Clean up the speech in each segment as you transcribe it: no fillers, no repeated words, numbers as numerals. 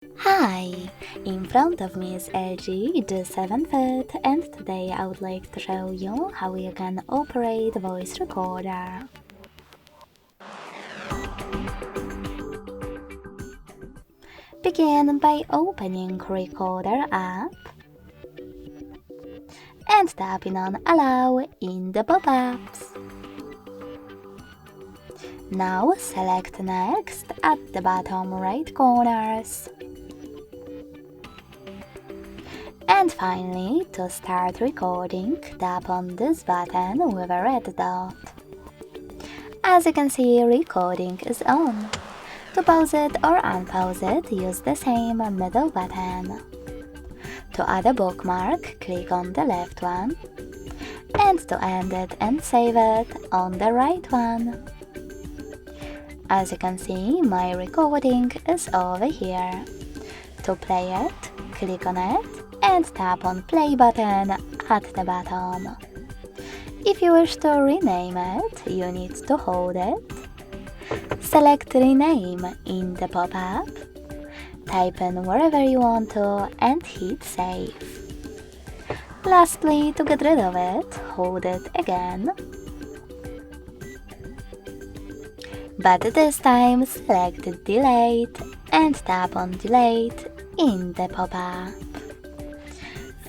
Hi! In front of me is LG G7 Fit, and today I would like to show you how you can operate voice recorder. Begin by opening Recorder app and tapping on Allow in the pop-ups. Now select Next at the bottom right corners. And finally, to start recording, tap on this button with a red dot. As you can see, recording is on. To pause it or unpause it, use the same middle button. To add a bookmark, click on the left one. And to end it and save it, on the right one. As you can see, my recording is over here. To play it, click on it and tap on play button at the bottom. If you wish to rename it, you need to hold it. Select rename in the pop-up, type in wherever you want to and hit save. Lastly, to get rid of it, hold it again. But this time select delete and tap on delete in the pop-up.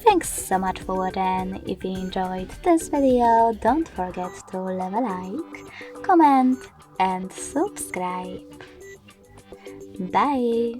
Thanks so much for watching. If you enjoyed this video, don't forget to leave a like, comment and subscribe. Bye!